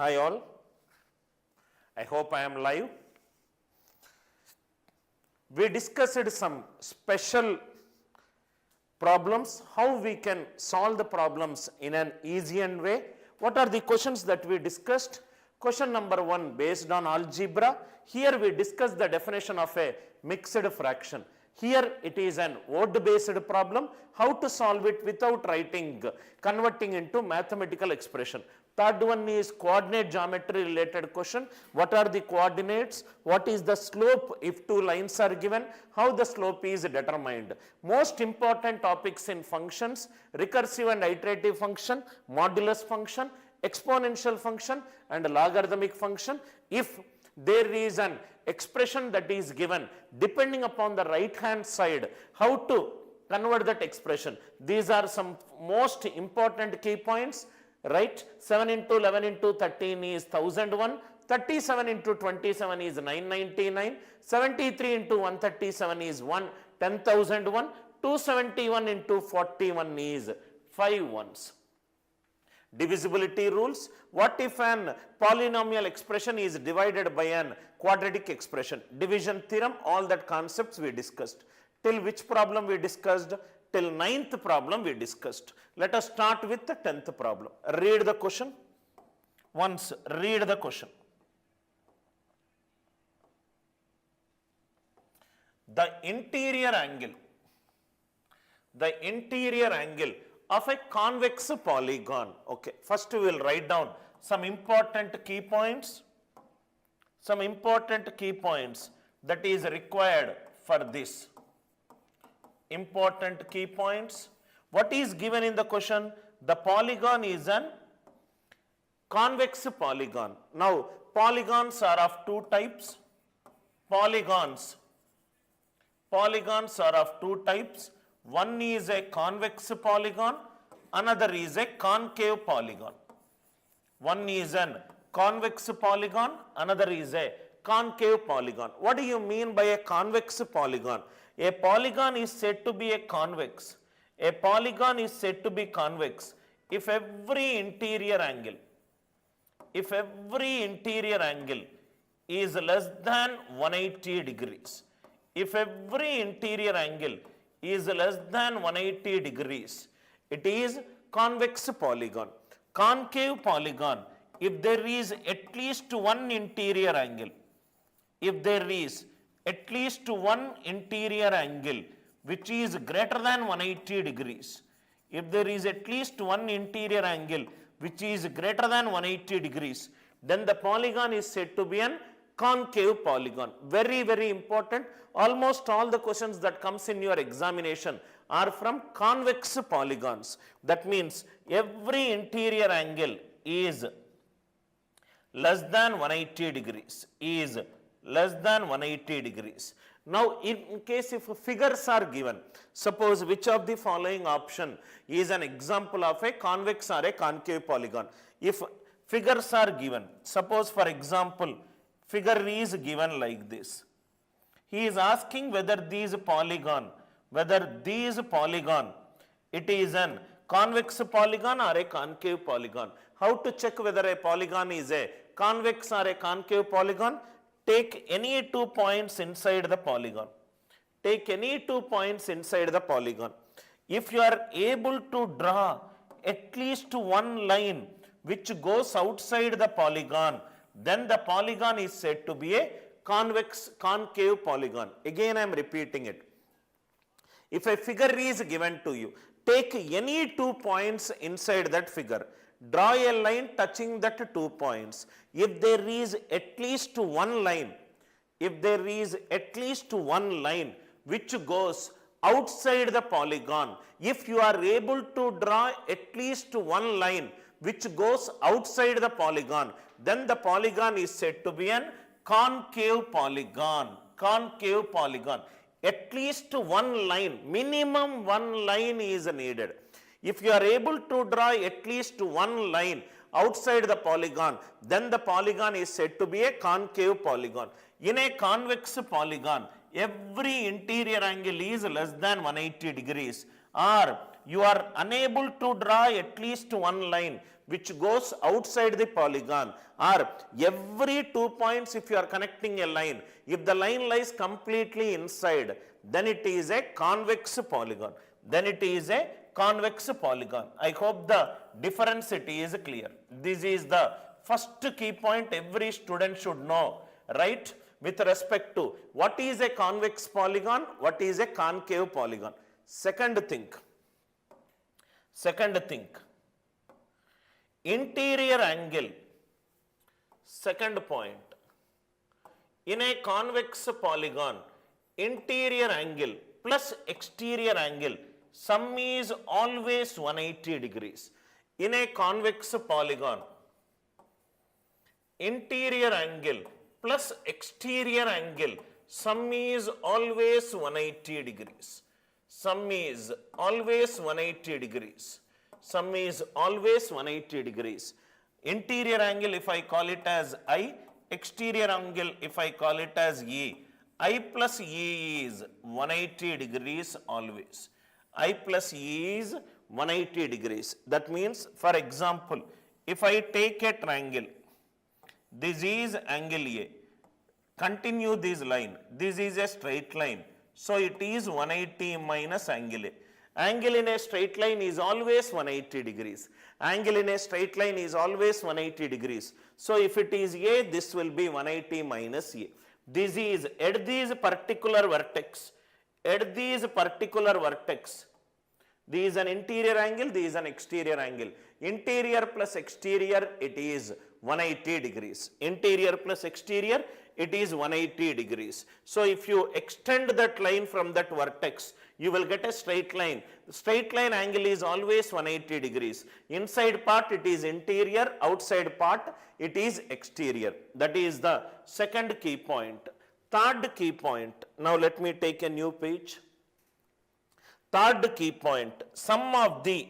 Hi all, I hope I am live. We discussed some special problems, how we can solve the problems in an easier way. What are the questions that we discussed? Question number 1 based on algebra. Here we discuss the definition of a mixed fraction. Here it is an word based problem, how to solve it without converting into mathematical expression. Third one is coordinate geometry related question. What are the coordinates? What is the slope if two lines are given? How the slope is determined? Most important topics in functions: recursive and iterative function, modulus function, exponential function and logarithmic function. If there is an expression that is given, depending upon the right hand side, how to convert that expression. These are some most important key points. Right? 7 into 11 into 13 is 1001, 37 into 27 is 999, 73 into 137 is 10,001, 271 into 41 is 5 ones. Divisibility rules. What if an polynomial expression is divided by an quadratic expression? Division theorem, all that concepts we discussed. Till which problem we discussed? Till 9th problem we discussed. Let us start with the 10th problem. Read the question. Once read the question. The interior angle of a convex polygon. Okay, first we will write down some important key points. That is required for this. Important key points. What is given in the question? The polygon is an convex polygon. Now, polygons are of two types. Polygons are of two types. One is a convex polygon, another is a concave polygon. One is an convex polygon, another is a concave polygon. What do you mean by a convex polygon? A polygon is said to be a convex. A polygon is said to be convex if every interior angle is less than 180 degrees. If every interior angle is less than 180 degrees, it is convex polygon. Concave polygon, if there is at least one interior angle, which is greater than 180 degrees. If there is at least one interior angle which is greater than 180 degrees, then the polygon is said to be an concave polygon. Very, very important. Almost all the questions that comes in your examination are from convex polygons. That means every interior angle is less than 180 degrees. Now, in case if figures are given, suppose which of the following option is an example of a convex or a concave polygon? If figures are given, suppose for example, figure is given like this. He is asking whether these polygon, it is an convex polygon or a concave polygon. How to check whether a polygon is a convex or a concave polygon? Take any 2 points inside the polygon. If you are able to draw at least one line which goes outside the polygon, then the polygon is said to be a concave polygon. Again I am repeating it. If a figure is given to you, take any 2 points inside that figure. Draw a line touching that 2 points. If there is at least one line, which goes outside the polygon, if you are able to draw at least one line which goes outside the polygon, then the polygon is said to be an concave polygon. At least one line, minimum one line is needed. If you are able to draw at least one line outside the polygon, then the polygon is said to be a concave polygon. In a convex polygon, every interior angle is less than 180 degrees, or you are unable to draw at least one line which goes outside the polygon, or every 2 points if you are connecting a line, if the line lies completely inside, then it is a convex polygon. Then it is a convex polygon. I hope the difference it is clear. This is the first key point every student should know, right? With respect to what is a convex polygon, what is a concave polygon. Second thing, interior angle. Second point, in a convex polygon, interior angle plus exterior angle, sum is always 180 degrees. In a convex polygon, interior angle plus exterior angle, sum is always 180 degrees. Sum is always 180 degrees. Sum is always 180 degrees. Interior angle if I call it as I, exterior angle if I call it as E. I plus E is 180 degrees always. I plus E is 180 degrees. That means, for example, if I take a triangle, this is angle A. Continue this line. This is a straight line. So it is 180 minus angle A. Angle in a straight line is always 180 degrees. Angle in a straight line is always 180 degrees. So if it is A, this will be 180 minus A. This is at this particular vertex. At this particular vertex, this is an interior angle, this is an exterior angle. Interior plus exterior, it is 180 degrees. Interior plus exterior, it is 180 degrees. So if you extend that line from that vertex, you will get a straight line. The straight line angle is always 180 degrees. Inside part it is interior, outside part it is exterior. That is the second key point. Third key point, now let me take a new page. Third key point, sum of the